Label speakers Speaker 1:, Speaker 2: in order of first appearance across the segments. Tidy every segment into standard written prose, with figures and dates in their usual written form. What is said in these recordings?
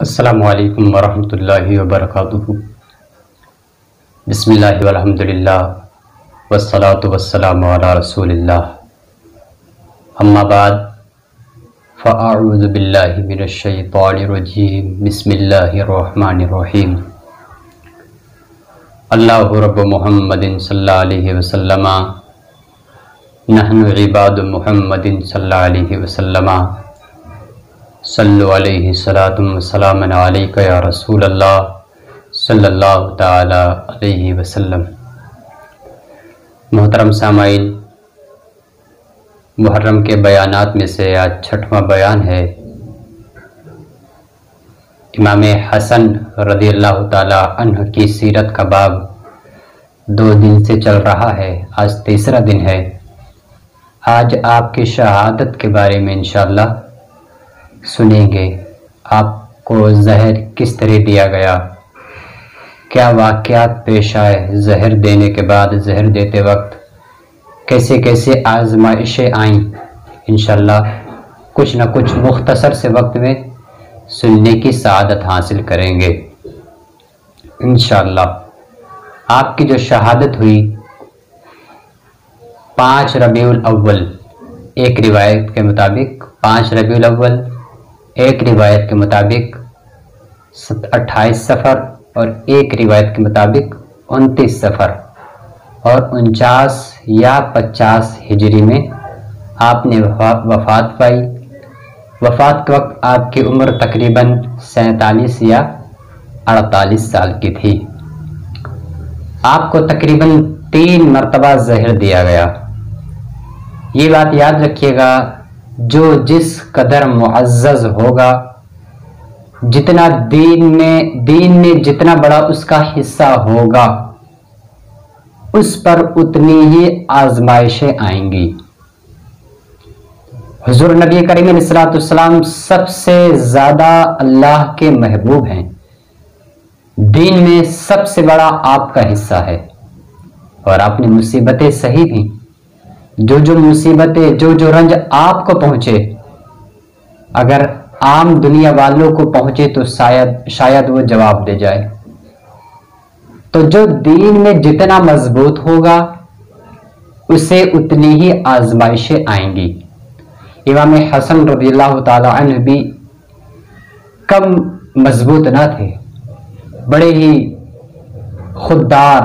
Speaker 1: السلام علیکم ورحمۃ اللہ وبرکاتہ۔ بسم اللہ والحمد للہ والصلاة والسلام علی رسول اللہ، اما بعد فاعوذ باللہ من الشیطان الرجیم، بسم اللہ الرحمن الرحیم۔ اللہ رب محمد صلی اللہ علیہ وسلم، نحن عباد محمد صلی اللہ علیہ وسلم، صلو علیہ صلاۃ وسلام علیک یا رسول اللہ صلی اللہ تعالی علیہ وسلم۔ محترم سامعین، محرم کے بیانات میں سے آج 6واں بیان ہے۔ امام حسن رضی اللہ تعالی عنہ کی سیرت کا باب 2 دن سے چل رہا ہے، آج 3را دن ہے۔ آج آپ کی شہادت کے بارے میں انشاءاللہ سنیں گے۔ آپ کو زہر کس طرح دیا گیا، کیا واقعات پیش آئے، زہر دینے کے بعد، زہر دیتے وقت کیسے کیسے آزمائشیں آئیں، انشاءاللہ کچھ نہ کچھ مختصر سے وقت میں سننے کی سعادت حاصل کریں گے انشاءاللہ۔ آپ کی جو شہادت ہوئی 5 ربیع الاول، ایک روایت کے مطابق 5 ربیع الاول، ایک روایت کے مطابق 28 صفر اور ایک روایت کے مطابق 29 صفر اور 49 یا 50 ہجری میں آپ نے وفات پائی۔ وفات کے وقت آپ کی عمر تقریباً 47 یا 48 سال کی تھی۔ آپ کو تقریباً 3 مرتبہ زہر دیا گیا۔ یہ بات یاد رکھیے گا، جو جس قدر معزز ہوگا، جتنا دین میں جتنا بڑا اس کا حصہ ہوگا، اس پر اتنی ہی آزمائشیں آئیں گی۔ حضور نبی کریم علیہ الصلوۃ والسلام سب سے زیادہ اللہ کے محبوب ہیں، دین میں سب سے بڑا آپ کا حصہ ہے، اور آپ نے مصیبتیں سہی تھیں۔ جو مصیبتیں، جو رنج آپ کو پہنچے، اگر عام دنیا والوں کو پہنچے تو شاید وہ جواب دے جائے۔ تو جو دین میں جتنا مضبوط ہوگا، اسے اتنی ہی آزمائشیں آئیں گی۔ امام حسن رضی اللہ تعالی عنہ بھی کم مضبوط نہ تھے، بڑے ہی خوددار،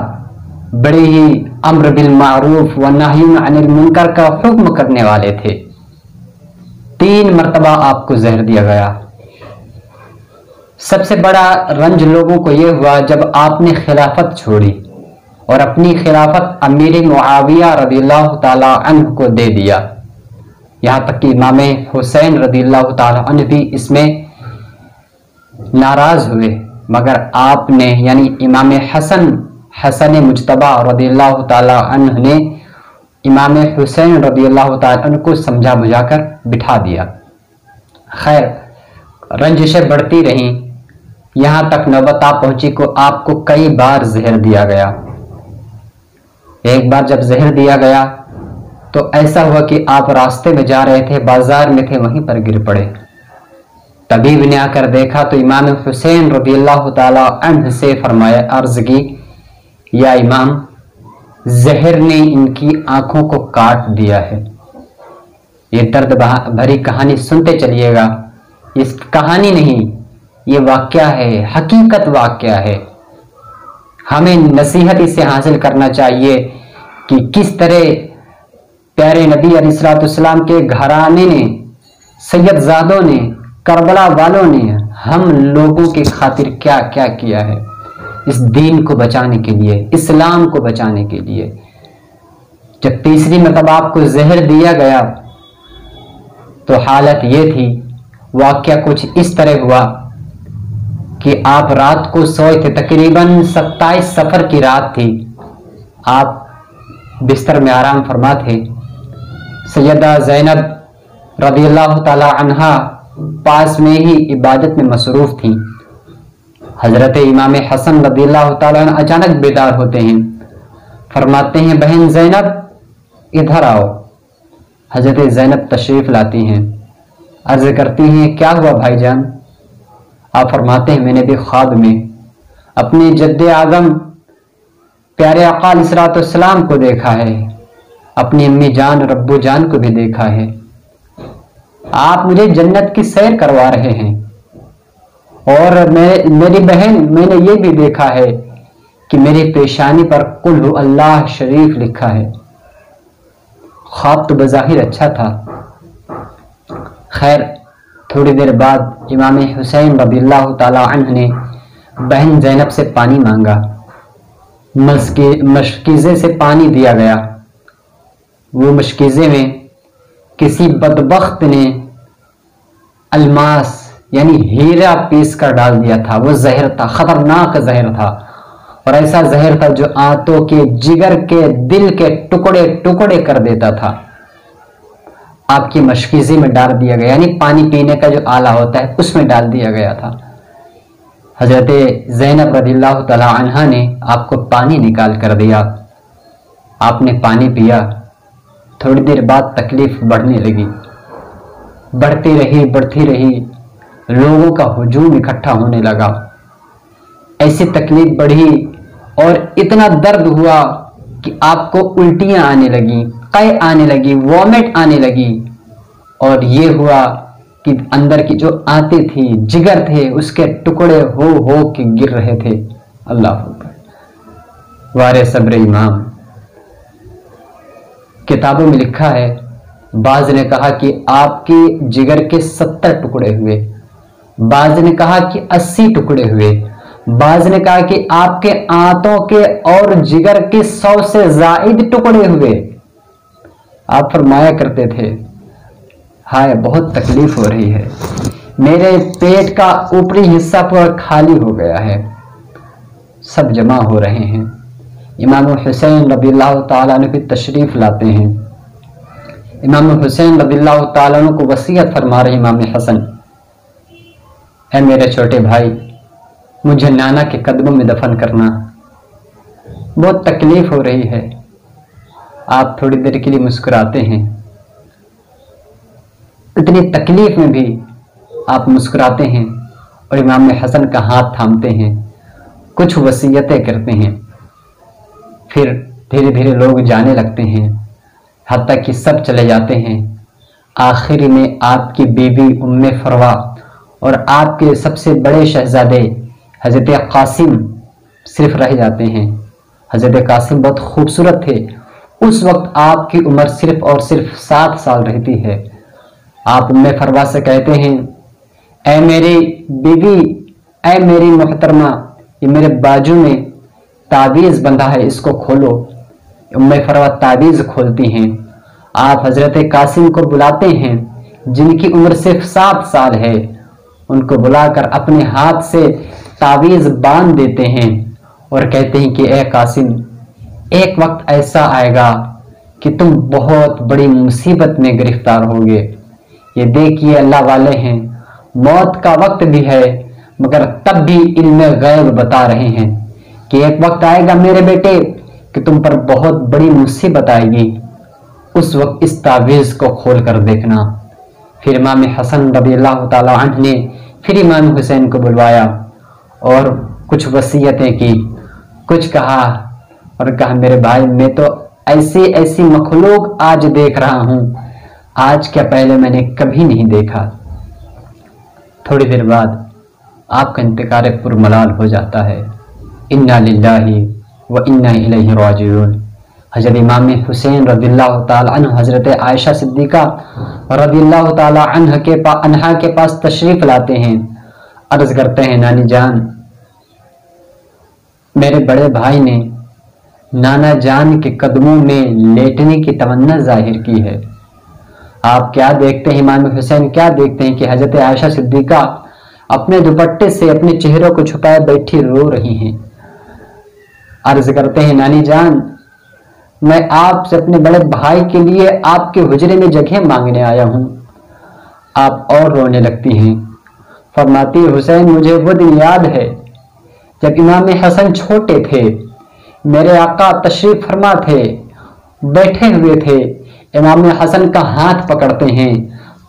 Speaker 1: بڑے ہی امر بالمعروف و نہی عن المنکر کا حکم کرنے والے تھے۔ 3 مرتبہ آپ کو زہر دیا گیا۔ سب سے بڑا رنج لوگوں کو یہ ہوا جب آپ نے خلافت چھوڑی اور اپنی خلافت امیر معاویہ رضی اللہ تعالی عنہ کو دے دیا۔ یہاں تک کہ امام حسین رضی اللہ تعالی عنہ بھی اس میں ناراض ہوئے، مگر آپ نے یعنی امام حسن مجتبی رضی اللہ تعالی عنہ نے امام حسین رضی اللہ تعالی عنہ کو سمجھا بجھا کر بٹھا دیا۔ خیر، رنجشیں بڑھتی رہیں، یہاں تک نوبت پہنچی کو آپ کو کئی بار زہر دیا گیا۔ ایک بار جب زہر دیا گیا تو ایسا ہوا کہ آپ راستے میں جا رہے تھے، بازار میں تھے، وہیں پر گر پڑے۔ طبیب نے آ کر دیکھا تو امام حسین رضی اللہ تعالی عنہ سے فرمایا، عرض کی، یا امام، زہر نے ان کی آنکھوں کو کاٹ دیا ہے۔ یہ درد بھری کہانی سنتے چلیے گا، اس کہانی نہیں، یہ واقعہ ہے، حقیقت واقعہ ہے۔ ہمیں نصیحت اس سے حاصل کرنا چاہیے کہ کس طرح پیارے نبی علیہ الصلوۃ والسلام کے گھرانے نے، سید زادوں نے، کربلا والوں نے ہم لوگوں کی خاطر کیا کیا کیا ہے، اس دین کو بچانے کے لیے، اسلام کو بچانے کے لیے۔ جب 3ری مرتبہ آپ کو زہر دیا گیا تو حالت یہ تھی، واقعہ کچھ اس طرح ہوا کہ آپ رات کو سوئے تھے، تقریباً 27 صفر کی رات تھی، آپ بستر میں آرام فرما تھے۔ سیدہ زینب رضی اللہ تعالی عنہا پاس میں ہی عبادت میں مصروف تھیں۔ حضرت امام حسن رضی اللہ تعالیٰ عنہ اچانک بیدار ہوتے ہیں، فرماتے ہیں، بہن زینب ادھر آؤ۔ حضرت زینب تشریف لاتی ہیں، عرض کرتی ہیں، کیا ہوا بھائی جان؟ آپ فرماتے ہیں میں نے بھی خواب میں اپنے جد اعظم پیارے آقا علیہ الصلوۃ والسلام کو دیکھا ہے، اپنی امی جان اور ابو جان کو بھی دیکھا ہے، آپ مجھے جنت کی سیر کروا رہے ہیں، اور میری بہن میں نے یہ بھی دیکھا ہے کہ میری پیشانی پر قل ہو اللہ شریف لکھا ہے۔ خواب تو بظاہر اچھا تھا۔ خیر تھوڑی دیر بعد امام حسین رضی اللہ تعالی عنہ نے بہن زینب سے پانی مانگا، مشکیزے سے پانی دیا گیا۔ وہ مشکیزے میں کسی بدبخت نے الماس یعنی ہیرا پیس کر ڈال دیا تھا۔ وہ زہر تھا، خطرناک زہر تھا، اور ایسا زہر تھا جو آنتوں کے، جگر کے، دل کے ٹکڑے ٹکڑے کر دیتا تھا۔ آپ کی مشکیزے میں ڈال دیا گیا، یعنی پانی پینے کا جو آلہ ہوتا ہے اس میں ڈال دیا گیا تھا۔ حضرت زینب رضی اللہ تعالی عنہا نے آپ کو پانی نکال کر دیا، آپ نے پانی پیا۔ تھوڑی دیر بعد تکلیف بڑھنے لگی، بڑھتی رہی، لوگوں کا ہجوم اکٹھا ہونے لگا۔ ایسی تکلیف بڑھی اور اتنا درد ہوا کہ آپ کو الٹیاں آنے لگیں، قے آنے لگی، وامٹ آنے لگی، اور یہ ہوا کہ اندر کی جو آنتیں تھی، جگر تھے، اس کے ٹکڑے ہو کے گر رہے تھے۔ اللہ اکبر، وارے صبر امام۔ کتابوں میں لکھا ہے، بعض نے کہا کہ آپ کے جگر کے 70 ٹکڑے ہوئے، بعض نے کہا کہ 80 ٹکڑے ہوئے، بعض نے کہا کہ آپ کے آنتوں کے اور جگر کے 100 سے زائد ٹکڑے ہوئے۔ آپ فرمایا کرتے تھے، ہائے بہت تکلیف ہو رہی ہے، میرے پیٹ کا اوپری حصہ پورا خالی ہو گیا ہے۔ سب جمع ہو رہے ہیں، امام حسین رضی اللہ تعالیٰ عنہ کی تشریف لاتے ہیں۔ امام حسین رضی اللہ تعالیٰ عنہ کو وصیت فرما رہے امام حسن، اے میرے چھوٹے بھائی، مجھے نانا کے قدموں میں دفن کرنا، بہت تکلیف ہو رہی ہے۔ آپ تھوڑی دیر کے لیے مسکراتے ہیں، اتنی تکلیف میں بھی آپ مسکراتے ہیں اور امام حسن کا ہاتھ تھامتے ہیں، کچھ وصیتیں کرتے ہیں۔ پھر دھیرے دھیرے لوگ جانے لگتے ہیں، حتیٰ کہ سب چلے جاتے ہیں۔ آخری میں آپ کی بیوی ام فروا اور آپ کے سب سے بڑے شہزادے حضرت قاسم صرف رہ جاتے ہیں۔ حضرت قاسم بہت خوبصورت تھے، اس وقت آپ کی عمر صرف اور صرف 7 سال رہتی ہے۔ آپ ام فروا سے کہتے ہیں، اے میری بیوی، اے میری محترمہ، یہ میرے بازو میں تعویذ بندھا ہے، اس کو کھولو۔ ام فروا تعویذ کھولتی ہیں۔ آپ حضرت قاسم کو بلاتے ہیں جن کی عمر صرف 7 سال ہے، ان کو بلا کر اپنے ہاتھ سے تعویذ باندھ دیتے ہیں اور کہتے ہیں کہ اے قاسم، ایک وقت ایسا آئے گا کہ تم بہت بڑی مصیبت میں گرفتار ہوگے۔ یہ دیکھیے اللہ والے ہیں، موت کا وقت بھی ہے مگر تب بھی علم غیب بتا رہے ہیں کہ ایک وقت آئے گا میرے بیٹے کہ تم پر بہت بڑی مصیبت آئے گی، اس وقت اس تعویذ کو کھول کر دیکھنا۔ پھر امام حسن رضی اللہ تعالی عنہ نے پھر امام حسین کو بلوایا اور کچھ وصیتیں کی، کچھ کہا اور کہا میرے بھائی، میں تو ایسی مخلوق آج دیکھ رہا ہوں، آج کیا پہلے میں نے کبھی نہیں دیکھا۔ تھوڑی دیر بعد آپ کا انتقال پرملال ہو جاتا ہے۔ انا للہ و انا الیہ راجعون۔ حضرت امام حسین رضی اللہ تعالی عنہ حضرت عائشہ صدیقہ رضی اللہ تعالی عنہا کے پاس تشریف لاتے ہیں، عرض کرتے ہیں، نانی جان، میرے بڑے بھائی نے نانا جان کے قدموں میں لیٹنے کی تمنا ظاہر کی ہے۔ آپ کیا دیکھتے ہیں، امام حسین کیا دیکھتے ہیں کہ حضرت عائشہ صدیقہ اپنے دوپٹے سے اپنے چہروں کو چھپائے بیٹھی رو رہی ہیں۔ عرض کرتے ہیں، نانی جان، میں آپ سے اپنے بڑے بھائی کے لیے آپ کے حجرے میں جگہ مانگنے آیا ہوں۔ آپ اور رونے لگتی ہیں، فرماتی حسین، مجھے وہ دن یاد ہے جب امام حسن چھوٹے تھے، میرے آقا تشریف فرما تھے، بیٹھے ہوئے تھے، امام حسن کا ہاتھ پکڑتے ہیں،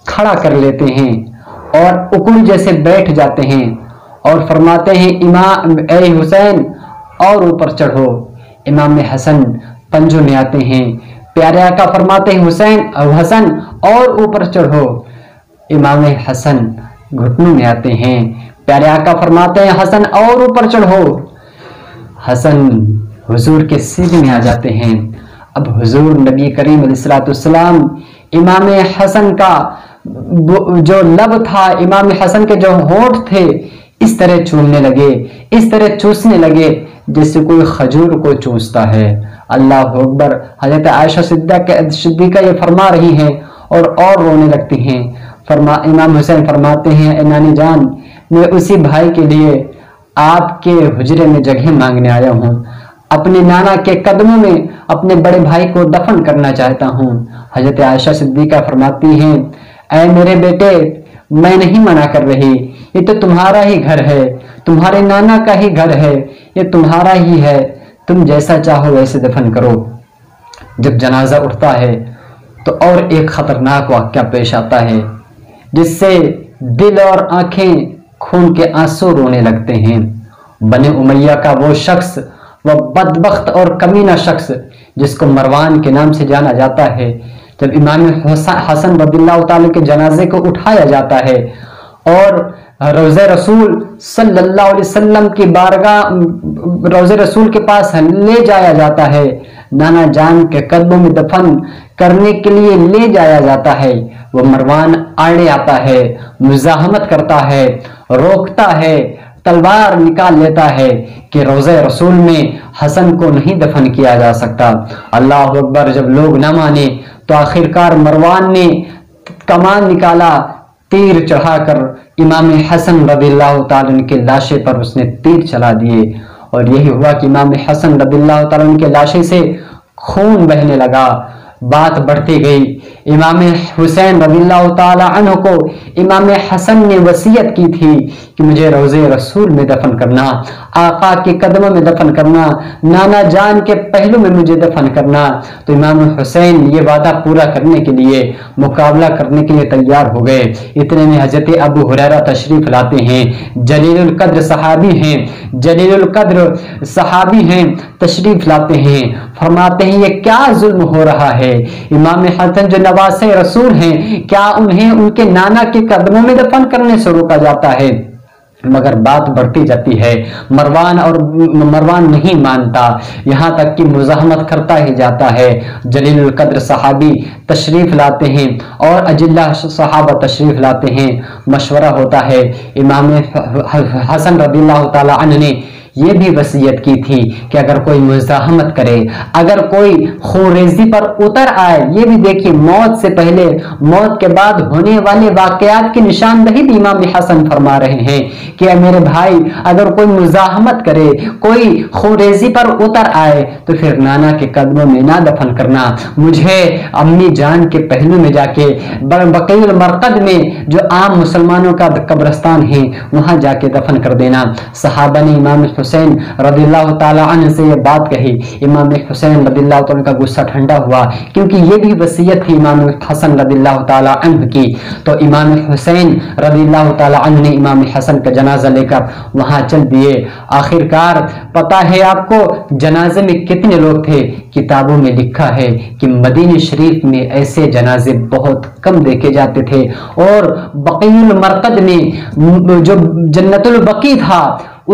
Speaker 1: کھڑا کر لیتے ہیں اور اکڑ جیسے بیٹھ جاتے ہیں اور فرماتے ہیں امام اے حسین اور اوپر چڑھو۔ امام حسن پنجوں میں آتے ہیں، پیارے آقا فرماتے ہیں حسن اور اوپر چڑھو۔ امام حسن گھٹنوں میں آتے ہیں، پیارے آقا فرماتے ہیں حسن اور اوپر چڑھو۔ حسن حضور کے سینے میں آ جاتے ہیں۔ اب حضور نبی کریم علیہ السلام امام حسن کا جو لب تھا، امام حسن کے جو ہونٹ تھے، اس طرح چومنے لگے، اس طرح چوسنے لگے جیسے کوئی کھجور کو چوستا ہے۔ اللہ اکبر۔ حضرت عائشہ صدیقہ یہ فرما رہی ہیں اور رونے لگتی ہیں۔ امام حسین فرماتے ہیں اے نانی جان، میں اسی بھائی کے لیے آپ کے حجرے میں جگہ مانگنے آیا ہوں، اپنے نانا کے قدموں میں اپنے بڑے بھائی کو دفن کرنا چاہتا ہوں۔ حضرت عائشہ صدیقہ فرماتی ہیں اے میرے بیٹے، میں نہیں منع کر رہی، یہ تو تمہارا ہی گھر ہے، تمہارے نانا کا ہی گھر ہے، یہ تمہارا ہی ہے، تم جیسا چاہو ویسے دفن کرو۔ جب جنازہ اٹھتا ہے تو اور ایک خطرناک واقعہ پیش آتا ہے جس سے دل اور آنکھیں خون کے آنسو رونے لگتے ہیں۔ بنی امیہ کا وہ شخص، وہ بدبخت اور کمینہ شخص جس کو مروان کے نام سے جانا جاتا ہے، جب امام حسن رضی اللہ تعالی کے جنازے کو اٹھایا جاتا ہے اور روضہ رسول صلی اللہ علیہ وسلم کی بارگاہ، روضہ رسول کے پاس لے جایا جاتا ہے، نانا جان کے قدموں میں دفن کرنے کے لیے لے جایا جاتا ہے، وہ مروان آڑے آتا ہے، مزاحمت کرتا ہے، روکتا ہے، تلوار نکال لیتا ہے کہ روضہ رسول میں حسن کو نہیں دفن کیا جا سکتا۔ اللہ اکبر۔ جب لوگ نہ مانے تو آخرکار مروان نے کمان نکالا، تیر چڑھا کر امام حسن رضی اللہ تعالیٰ عنہ کے لاشے پر اس نے تیر چلا دیے، اور یہی ہوا کہ امام حسن رضی اللہ تعالیٰ عنہ کے لاشے سے خون بہنے لگا۔ بات بڑھتی گئی، امام حسین رضی اللہ تعالی عنہ کو امام حسن نے وصیت کی تھی کہ مجھے روضہ رسول میں دفن کرنا، آقا کے قدموں میں دفن کرنا، نانا جان کے پہلو میں مجھے دفن کرنا۔ تو امام حسین یہ وعدہ پورا کرنے کے لیے، مقابلہ کرنے کے لیے تیار ہو گئے۔ اتنے میں حضرت ابو ہریرہ تشریف لاتے ہیں، جلیل القدر صحابی ہیں، جلیل القدر صحابی ہیں، تشریف لاتے ہیں، فرماتے ہیں یہ کیا ظلم ہو رہا ہے؟ امام حسن جو نواسے رسول ہیں، کیا انہیں ان کے نانا کے قدموں میں دفن کرنے سے روکا جاتا ہے؟ مگر بات بڑھتی جاتی ہے، مروان نہیں مانتا، یہاں تک کہ مزاحمت کرتا ہی جاتا ہے۔ جلیل القدر صحابی تشریف لاتے ہیں اور اجلہ صحابہ تشریف لاتے ہیں، مشورہ ہوتا ہے۔ امام حسن رضی اللہ تعالی عنہ نے یہ بھی وصیت کی تھی کہ اگر کوئی مزاحمت کرے، اگر کوئی خوریزی پر اتر آئے، یہ بھی دیکھیے موت سے پہلے، موت کے بعد ہونے والے واقعات کی نشاندہی بھی امام حسن فرما رہے ہیں کہ اے میرے بھائی، اگر کوئی مزاحمت کرے، کوئی خوریزی پر اتر آئے تو پھر نانا کے قدموں میں نہ دفن کرنا، مجھے امی جان کے پہلو میں جا کے بقیع المرقد میں جو عام مسلمانوں کا قبرستان ہے وہاں جا کے دفن کر دینا۔ صحابہ نے امام حسین رضی اللہ تعالی عنہ سے یہ بات کہی، امام حسین رضی اللہ تعالی عنہ کا غصہ ٹھنڈا ہوا، کیونکہ یہ بھی وصیت تھی امام حسن رضی اللہ تعالی عنہ کی۔ تو امام حسین رضی اللہ تعالی عنہ نے امام حسن کا جنازہ لے کر وہاں چل دیے۔ آخرکار پتہ ہے آپ کو جنازے میں کتنے لوگ تھے؟ کتابوں میں لکھا ہے کہ مدینہ شریف میں ایسے جنازے بہت کم دیکھے جاتے تھے، اور بقیع المرقد میں جو جنت البقیع تھا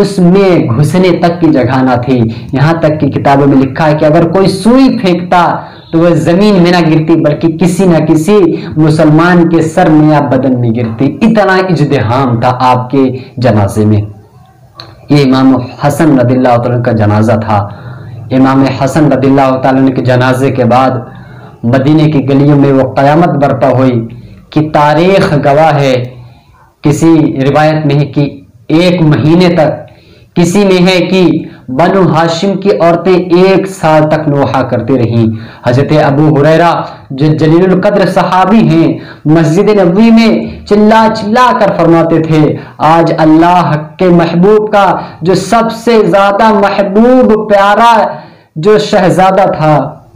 Speaker 1: اس میں گھسنے تک کی جگہ نہ تھی، یہاں تک کہ کتابوں میں لکھا ہے کہ اگر کوئی سوئی پھینکتا تو وہ زمین میں نہ گرتی بلکہ کسی نہ کسی مسلمان کے سر میں یا بدن میں گرتی، اتنا ازدحام تھا آپ کے جنازے میں۔ یہ امام حسن رضی اللہ تعالیٰ کا جنازہ تھا۔ امام حسن رضی اللہ تعالیٰ کے جنازے کے بعد مدینے کی گلیوں میں وہ قیامت برپا ہوئی کہ تاریخ گواہ ہے، کسی روایت میں ہے کہ 1 مہینے تک، کسی میں ہے کہ بنو ہاشم کی عورتیں 1 سال تک نوحہ کرتی رہیں۔ حضرت ابو ہریرہ جو جلیل القدر صحابی ہیں، مسجد نبوی میں چلا چلا کر فرماتے تھے آج اللہ کے محبوب کا جو سب سے زیادہ محبوب پیارا جو شہزادہ تھا